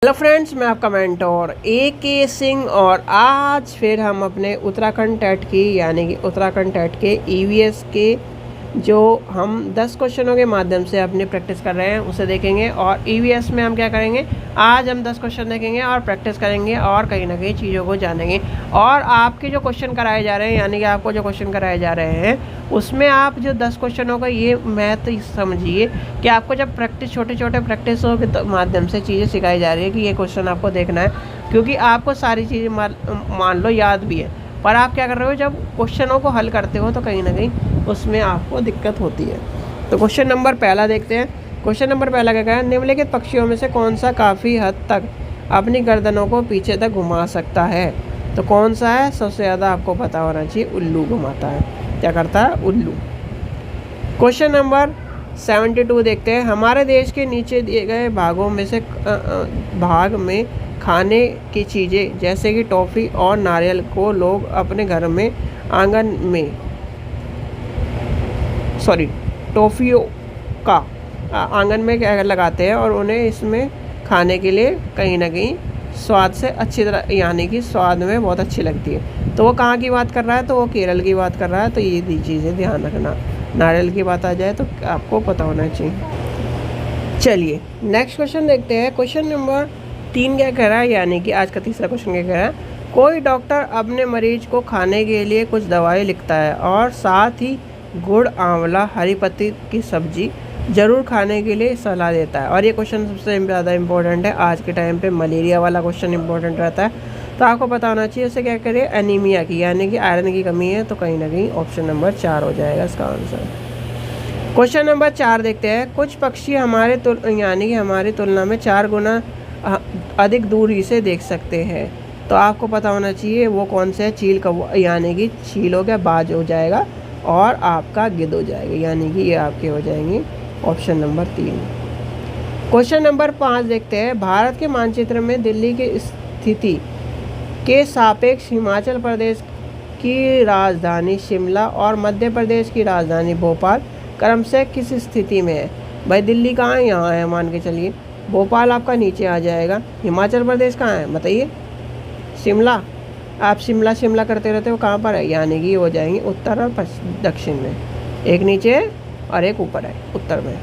Hello friends, मैं आपका mentor ए के सिंह और आज फिर हम अपने उत्तराखंड टेट की यानी कि उत्तराखंड टेट के ईवीएस के जो हम 10 क्वेश्चनों के माध्यम से अपनी प्रैक्टिस कर रहे हैं उसे देखेंगे। और ईवीएस में हम क्या करेंगे, आज हम 10 क्वेश्चन देखेंगे और प्रैक्टिस करेंगे और कहीं ना कहीं चीज़ों को जानेंगे। और आपके जो क्वेश्चन कराए जा रहे हैं यानी कि आपको जो क्वेश्चन कराए जा रहे हैं उसमें आप जो 10 क्वेश्चनों का ये महत्व समझिए कि आपको जब प्रैक्टिस छोटे छोटे प्रैक्टिसों के माध्यम से चीज़ें सिखाई जा रही है कि ये क्वेश्चन आपको देखना है, क्योंकि आपको सारी चीज़ें मान लो याद भी है, पर आप क्या कर रहे हो जब क्वेश्चनों को हल करते हो तो कहीं ना कहीं उसमें आपको दिक्कत होती है। तो क्वेश्चन नंबर पहला देखते हैं। क्वेश्चन नंबर पहला क्या है, निम्नलिखित पक्षियों में से कौन सा काफ़ी हद तक अपनी गर्दनों को पीछे तक घुमा सकता है? तो कौन सा है? सबसे ज़्यादा आपको पता होना चाहिए, उल्लू घुमाता है। क्या करता है? उल्लू। क्वेश्चन नंबर 72 देखते हैं। हमारे देश के नीचे दिए गए भागों में से भाग में खाने की चीज़ें जैसे कि टॉफ़ी और नारियल को लोग अपने घर में आंगन में टॉफ़ियों का आंगन में क्या लगाते हैं और उन्हें इसमें खाने के लिए कहीं ना कहीं स्वाद से अच्छी तरह यानी कि स्वाद में बहुत अच्छी लगती है। तो वो कहाँ की बात कर रहा है? तो वो केरल की बात कर रहा है। तो ये चीज़ें ध्यान रखना। नारियल की बात आ जाए तो आपको पता होना चाहिए। चलिए नेक्स्ट क्वेश्चन देखते हैं। क्वेश्चन नंबर 3 क्या कह रहा है, यानी कि आज का तीसरा क्वेश्चन क्या कह रहा है, कोई डॉक्टर अपने मरीज को खाने के लिए कुछ दवाई लिखता है और साथ ही गुड़, आंवला, हरी पत्ती की सब्जी ज़रूर खाने के लिए सलाह देता है। और ये क्वेश्चन सबसे ज़्यादा इंपॉर्टेंट है। आज के टाइम पे मलेरिया वाला क्वेश्चन इंपॉर्टेंट रहता है, तो आपको पता होना चाहिए उसे क्या करें, एनीमिया की यानी कि आयरन की कमी है। तो कहीं ना कहीं ऑप्शन नंबर 4 हो जाएगा इसका आंसर। क्वेश्चन नंबर 4 देखते हैं। कुछ पक्षी यानी कि हमारी तुलना में 4 गुना अधिक दूरी से देख सकते हैं। तो आपको पता होना चाहिए वो कौन से है। चील कौवा यानी कि चील हो गया, बाज हो जाएगा और आपका गिद्ध हो जाएगा, यानी कि ये आपके हो जाएंगे ऑप्शन नंबर 3। क्वेश्चन नंबर 5 देखते हैं। भारत के मानचित्र में दिल्ली की स्थिति के सापेक्ष हिमाचल प्रदेश की राजधानी शिमला और मध्य प्रदेश की राजधानी भोपाल क्रमशः किस स्थिति में है? भाई दिल्ली कहाँ है? यहाँ है मान के चलिए। भोपाल आपका नीचे आ जाएगा। हिमाचल प्रदेश कहाँ है बताइए? शिमला। आप शिमला शिमला करते रहते हो, कहाँ पर है? यानी कि हो जाएंगे उत्तर और दक्षिण में, एक नीचे और एक ऊपर है उत्तर में।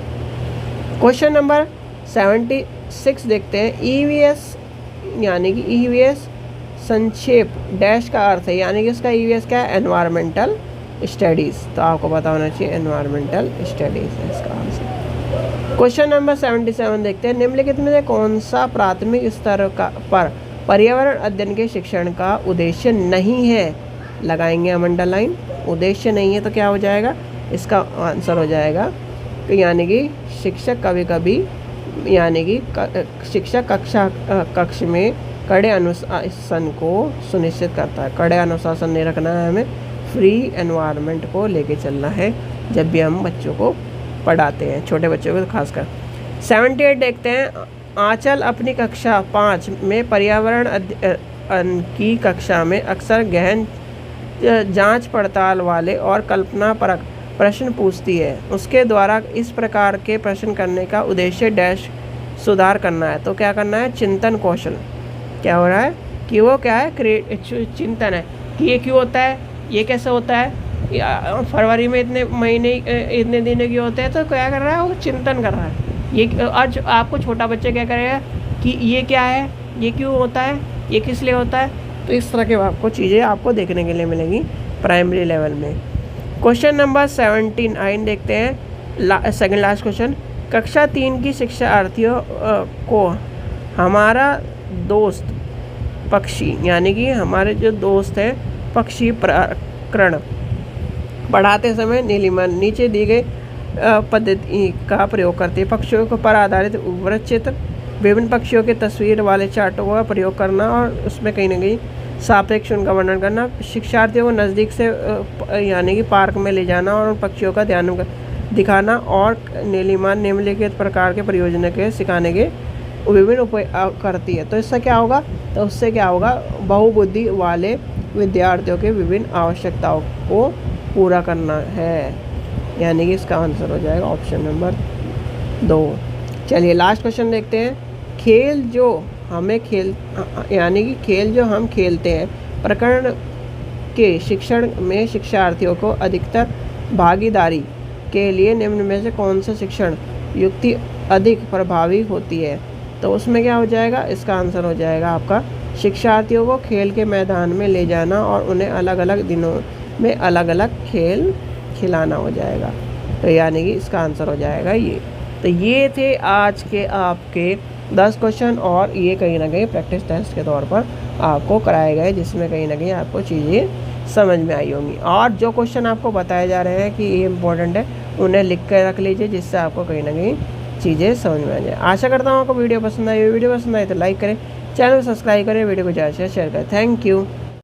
क्वेश्चन नंबर 76 देखते हैं। ईवीएस यानी कि ईवीएस संक्षेप डैश का अर्थ है, यानी कि इसका ईवीएस क्या है? Environmental studies. तो आपको पता होना चाहिए एनवायरमेंटल स्टडीज़ है इसका आंसर। क्वेश्चन नंबर 77 देखते हैं। निम्नलिखित में से कौन सा प्राथमिक स्तर पर पर्यावरण अध्ययन के शिक्षण का उद्देश्य नहीं है? लगाएंगे हम अंडरलाइन। उद्देश्य नहीं है तो क्या हो जाएगा? इसका आंसर हो जाएगा यानी कि शिक्षक कभी कभी यानी कि शिक्षक कक्ष में कड़े अनुशासन को सुनिश्चित करता है। कड़े अनुशासन नहीं रखना है, हमें फ्री एनवायरनमेंट को लेके चलना है जब भी हम बच्चों को पढ़ाते हैं, छोटे बच्चों को खासकर। 78 देखते हैं। आंचल अपनी कक्षा 5 में पर्यावरण की कक्षा में अक्सर गहन जांच पड़ताल वाले और कल्पनापरक प्रश्न पूछती है। उसके द्वारा इस प्रकार के प्रश्न करने का उद्देश्य डैश सुधार करना है। तो क्या करना है? चिंतन कौशल। क्या हो रहा है कि वो क्या है? चिंतन है कि ये क्यों होता है, ये कैसे होता है, फरवरी में इतने महीने इतने दिन क्यों होते हैं। तो क्या कर रहा है? वो चिंतन कर रहा है। ये आज आपको छोटा बच्चा क्या करेगा कि ये क्या है, ये क्यों होता है, ये किस लिए होता है। तो इस तरह के आपको चीज़ें आपको देखने के लिए मिलेंगी प्राइमरी लेवल में। क्वेश्चन नंबर 79 देखते हैं। Second last question. कक्षा 3 की शिक्षार्थियों को हमारा दोस्त पक्षी यानी कि हमारे जो दोस्त हैं पक्षी प्रकरण पढ़ाते समय नीलिमा नीचे दी गई पद्धति का प्रयोग करते हैं। पक्षियों के पर आधारित वृत्तचित्र, विभिन्न पक्षियों के तस्वीर वाले चार्टों का प्रयोग करना और उसमें कहीं ना कहीं सापेक्ष उनका वर्णन करना। शिक्षार्थियों को नज़दीक से यानी कि पार्क में ले जाना और उन पक्षियों का ध्यान दिखाना और नीलिमा निम्नलिखित प्रकार के परियोजना के सिखाने के विभिन्न उपाय करती है। तो इससे क्या होगा? तो उससे क्या होगा? बहुबुद्धि वाले विद्यार्थियों के विभिन्न आवश्यकताओं को पूरा करना है, यानी कि इसका आंसर हो जाएगा ऑप्शन नंबर 2। चलिए लास्ट क्वेश्चन देखते हैं। खेल जो हमें यानी कि खेल जो हम खेलते हैं, प्रकरण के शिक्षण में शिक्षार्थियों को अधिकतर भागीदारी के लिए निम्न में से कौन सा शिक्षण युक्ति अधिक प्रभावी होती है? तो उसमें क्या हो जाएगा, इसका आंसर हो जाएगा आपका शिक्षार्थियों को खेल के मैदान में ले जाना और उन्हें अलग अलग दिनों में अलग अलग खेल खिलाना हो जाएगा। तो यानी कि इसका आंसर हो जाएगा ये। तो ये थे आज के आपके 10 क्वेश्चन, और ये कहीं ना कहीं प्रैक्टिस टेस्ट के तौर पर आपको कराए गए, जिसमें कहीं ना कहीं आपको चीज़ें समझ में आई होंगी। और जो क्वेश्चन आपको बताए जा रहे हैं कि ये इंपॉर्टेंट है, उन्हें लिख कर रख लीजिए, जिससे आपको कहीं ना कहीं चीज़ें समझ में आ जाए। आशा करता हूँ आपको वीडियो पसंद आई। वीडियो पसंद आए तो लाइक करें, चैनल को सब्सक्राइब करें, वीडियो को ज़्यादा से शेयर करें। Thank you.